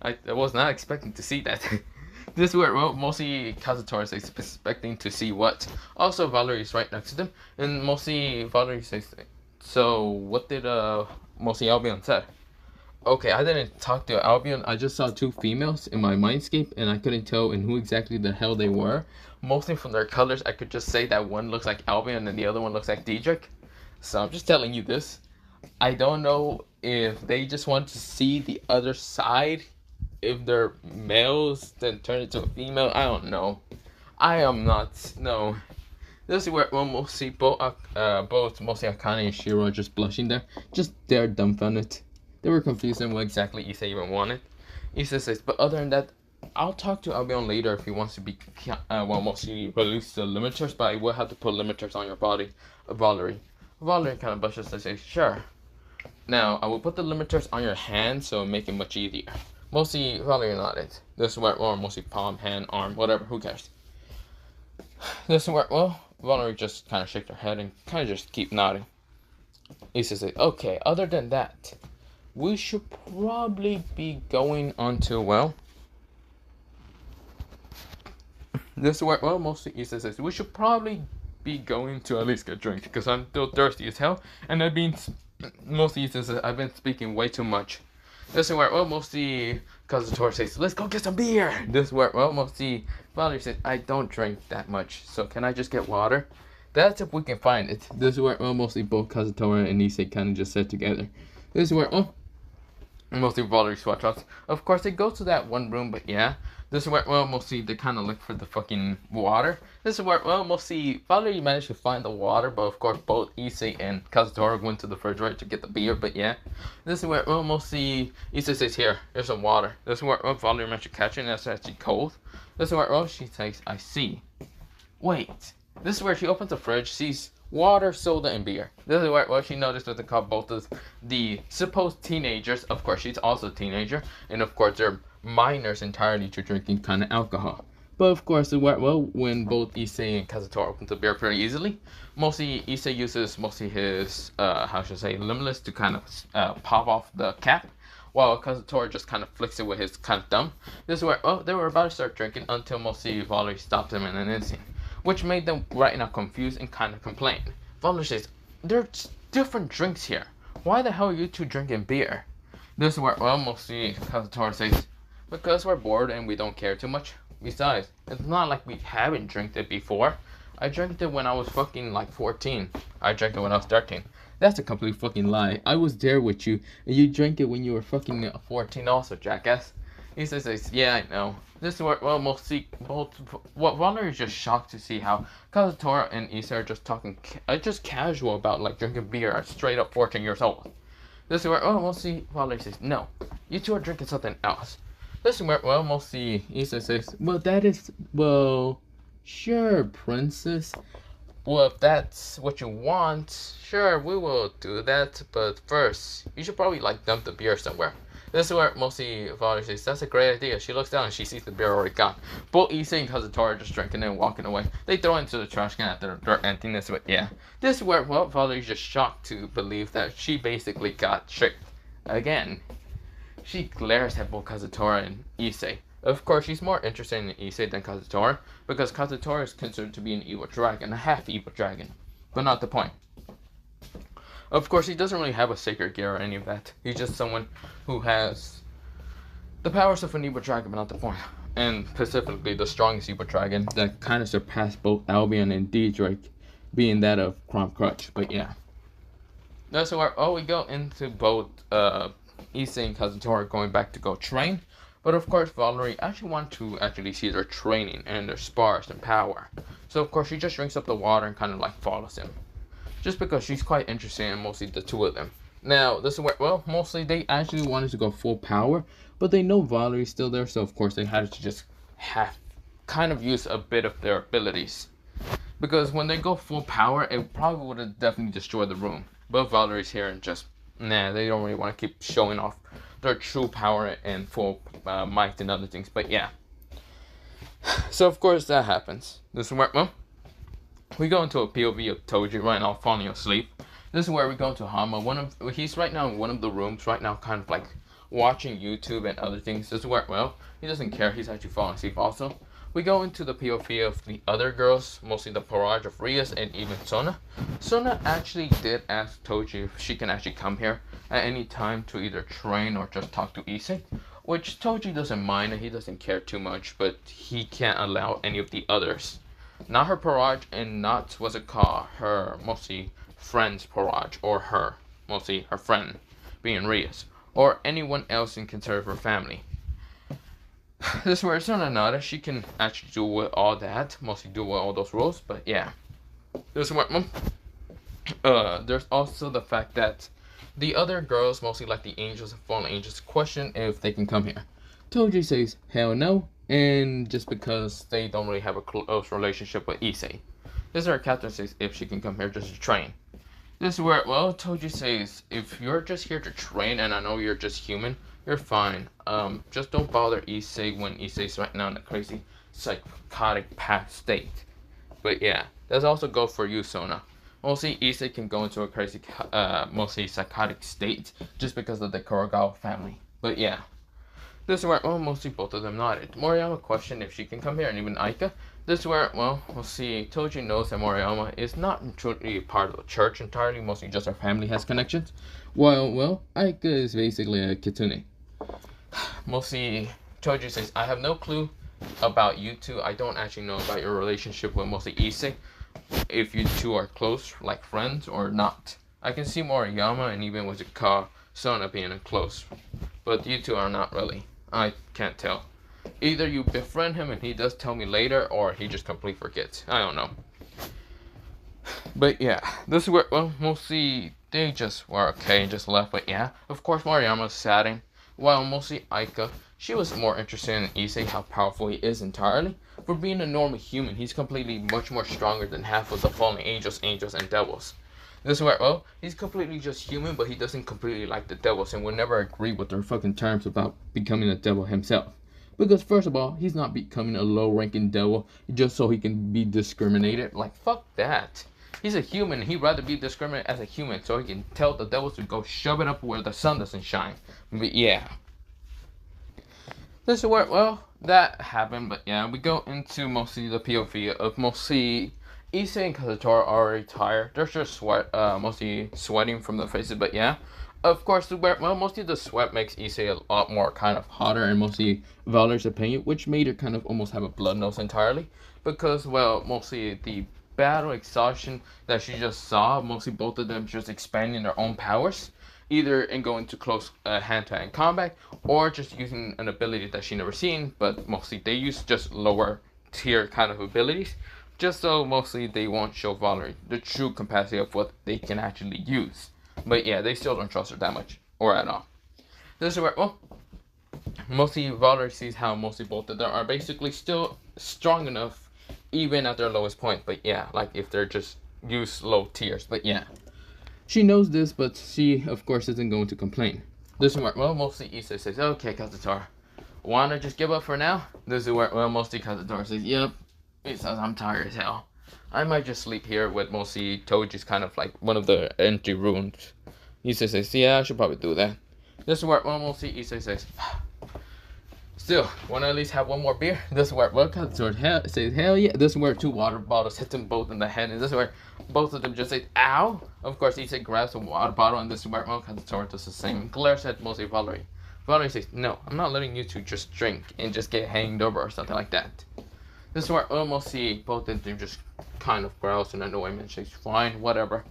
I was not expecting to see that. This is where, well, mostly Kazutora is expecting to see what. Also, Valerie is right next to them, and mostly Valerie says, so what did mostly Albion said? Okay, I didn't talk to Albion. I just saw two females in my mindscape, and I couldn't tell in who exactly the hell they were. Mostly from their colors, I could just say that one looks like Albion and the other one looks like Diedrich. So I'm just telling you this. I don't know if they just want to see the other side. If they're males, then turn into a female. I don't know. I am not. No. This is where, well, mostly both mostly Akane and Shiro are just blushing there. Just they're dumbfounded. They were confused on what exactly Issei even wanted. Issei says, but other than that, I'll talk to Albion later if he wants to be, well, mostly release the limiters, but I will have to put limiters on your body, Valerie. Valerie kind of blushes and says, sure. Now, I will put the limiters on your hand, so make it much easier. Mostly, Valerie nodded. This is where, well, mostly palm, hand, arm, whatever, who cares? This is where, well, Valerie just kind of shakes her head and kind of just keep nodding. Issei says, okay, other than that, we should probably be going on to, well, this is where, well, mostly Issei says, we should probably be going to at least get a drink, because I'm still thirsty as hell, and I've been, mostly Issei says, I've been speaking way too much. This is where, well, mostly Kazutora says, let's go get some beer. This is where, well, mostly Valerie said, I don't drink that much, so can I just get water? That's if we can find it. This is where, well, mostly both Kazutora and Issei kind of just said together. This is where, oh, mostly Valerie swatch outs. Of course, they go to that one room, but yeah. This is where, well, mostly they kind of look for the fucking water. This is where, well, mostly Valerie managed to find the water, but of course, both Issei and Kazutora went to the refrigerator to get the beer, but yeah. This is where, well, mostly Issei says, here's some water. This is where, well, Valerie managed to catch it, and that's actually cold. This is where, well, she says, I see. Wait. This is where she opens the fridge, sees water, soda, and beer. This is where, well, she noticed that they call both of the supposed teenagers. Of course, she's also a teenager, and of course, they're minors entirely to drinking kind of alcohol. But of course, well, when both Issei and Kazutora open the beer pretty easily, mostly Issei uses mostly his, how should I say, limitless to kind of pop off the cap, while Kazutora just kind of flicks it with his kind of thumb. This is where, well, they were about to start drinking until mostly Valerie stopped them in an instant, which made them right now confused and kind of complain. Valerie says, there's different drinks here. Why the hell are you two drinking beer? This is where, well, mostly Kazutora says, because we're bored and we don't care too much. Besides, it's not like we haven't drank it before. I drank it when I was fucking like 14. I drank it when I was 13. That's a complete fucking lie. I was there with you, and you drank it when you were fucking 14 also, jackass. He says, yeah, I know. This is where, well, mostly, Valerie is just shocked to see how Kazutora and Issei are just talking, just casual about, like, drinking beer at straight up 14 years old. This is where, well, mostly Valerie says, no, you two are drinking something else. This is where, well, mostly Issei says, well, that is, well, sure, princess. Well, if that's what you want, sure, we will do that. But first, you should probably, like, dump the beer somewhere. This is where mostly Valerie says, that's a great idea. She looks down and she sees the beer already gone. Both Issei and Kazutora are just drinking and walking away. They throw it into the trash can after they're emptying this, but yeah. This is where, well, Valerie's just shocked to believe that she basically got tricked again. She glares at both Kazutora and Issei. Of course, she's more interested in Issei than Kazutora, because Kazutora is considered to be an evil dragon, a half-evil dragon. But not the point. Of course, he doesn't really have a sacred gear or any of that. He's just someone who has the powers of an evil dragon, but not the point. and specifically the strongest Super Dragon that kind of surpassed both Albion and D-Drake, being that of Crom Crutch. But yeah, that's where we go into both Issei and Kazutora going back to go train. But of course, Valerie actually wants to actually see their training and their spars and power. So of course, she just drinks up the water and kind of like follows him, just because she's quite interested in mostly the two of them. Now, this is where, well, mostly they actually wanted to go full power, but they know Valerie's still there, so of course they had to just kind of use a bit of their abilities. Because when they go full power, it probably would have definitely destroyed the room. But Valerie's here and just, they don't really want to keep showing off their true power and full might and other things. But yeah. So of course that happens. This is where, well, we go into a POV of Toji right now falling asleep. This is where we go to Hama. He's right now in one of the rooms right now, kind of like watching YouTube and other things. This is where, well, he doesn't care. He's actually falling asleep also. We go into the POV of the other girls, mostly the Parage of Rias and even Sona. Sona actually did ask Toji if she can actually come here at any time to either train or just talk to Issei, which Toji doesn't mind and he doesn't care too much, but he can't allow any of the others. Not her Parage and not, what's it called, her mostly friend's Parage, or her, mostly her friend, being Rias, or anyone else in consider her family. This is where it's not another, she can actually do with all that, mostly do with all those roles, but yeah. This is where, there's also the fact that the other girls, mostly like the angels and fallen angels, question if they can come here. Toji says hell no, and just because they don't really have a close relationship with Issei. This is where Captain says if she can come here just to train. This is where, well, Toji says, if you're just here to train and I know you're just human, you're fine. Just don't bother Issei when Issei's right now in a crazy psychotic past state. But yeah, that's also go for you, Sona. Mostly Issei can go into a crazy, mostly psychotic state just because of the Kurogawa family. But yeah. This is where, well, mostly both of them nodded. Moriyama questioned if she can come here, and even Aika. This is where, well, we'll see. Toji knows that Moriyama is not truly part of the church entirely, mostly just her family has connections. Well, Aika is basically a kitsune. Mostly, Toji says, I have no clue about you two. I don't actually know about your relationship with mostly Issei. If you two are close, like friends, or not. I can see Moriyama and even what's it called, Sona being close. But you two are not really. I can't tell. Either you befriend him and he does tell me later, or he just completely forgets. I don't know. But yeah, this is where, well, mostly they just were okay and just left. But yeah, of course Moriyama's saddened. While mostly Aika, she was more interested in Issei, how powerful he is entirely. For being a normal human, he's completely much more stronger than half of the fallen angels, and devils. This is where, well, he's completely just human, but he doesn't completely like the devils and will never agree with their fucking terms about becoming a devil himself. Because first of all, he's not becoming a low-ranking devil just so he can be discriminated. Like, fuck that. He's a human. He'd rather be discriminated as a human so he can tell the devils to go shove it up where the sun doesn't shine. But yeah. This is where, well, that happened. But yeah, we go into mostly the POV of mostly Issei and Kazutora are already tired. They're just mostly sweating from the faces, but yeah. Of course, well, mostly the sweat makes Issei a lot more kind of hotter, and mostly Valor's opinion, which made her kind of almost have a blood nose entirely. Because, well, mostly the battle exhaustion that she just saw, mostly both of them just expanding their own powers. Either in going to close hand-to-hand combat, or just using an ability that she never seen, but mostly they use just lower tier kind of abilities. Just so mostly they won't show Valerie the true capacity of what they can actually use. But yeah, they still don't trust her that much, or at all. This is where, well, mostly Valerie sees how mostly both of them are basically still strong enough, even at their lowest point. But yeah, like if they're just use low tiers. But yeah, she knows this, but she, of course, isn't going to complain. This is where, well, mostly Issei says, okay, Kazutora, wanna just give up for now? This is where, well, mostly Kazutora says, yep. He says, I'm tired as hell. I might just sleep here with mostly Toji's kind of like one of the empty rooms. Issei says, yeah, I should probably do that. This is where, well, mostly Issei says, still, wanna at least have one more beer? This is where, well, Kazutora says, hell yeah. This is where 2 water bottles hit them both in the head. And this is where both of them just say, ow. Of course, Issei grabs a water bottle, and this is where, well, Kazutora does the same. Glares at mostly Valerie. Valerie says, no, I'm not letting you two just drink and just get hanged over or something like that. This is where almost see both of them just kind of growls and annoyment and says, fine, whatever.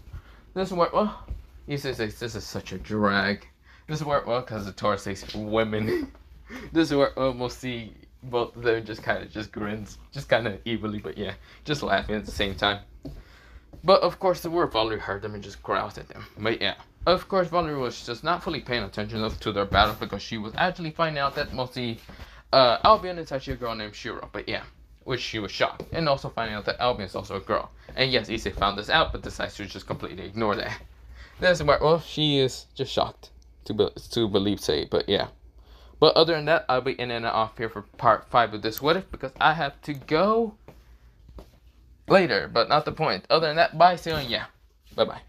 This is where, well, he says, this is such a drag. This is where, well, because the Taurus says, women. This is where almost see both of them just kind of just grins, just kind of evilly, but yeah, just laughing at the same time. But of course, the word Valerie heard them and just growled at them. But yeah, of course, Valerie was just not fully paying attention to their battle because she was actually finding out that mostly Albion is actually a girl named Shiro. But yeah, which she was shocked, and also finding out that Albion is also a girl. And yes, Issei found this out, but decides to just completely ignore that. That's where, well, she is just shocked to believe Sei. But yeah. But other than that, I'll be ending it off here for part 5 of this What If, because I have to go later, but not the point. Other than that, bye, see you, and yeah, bye-bye.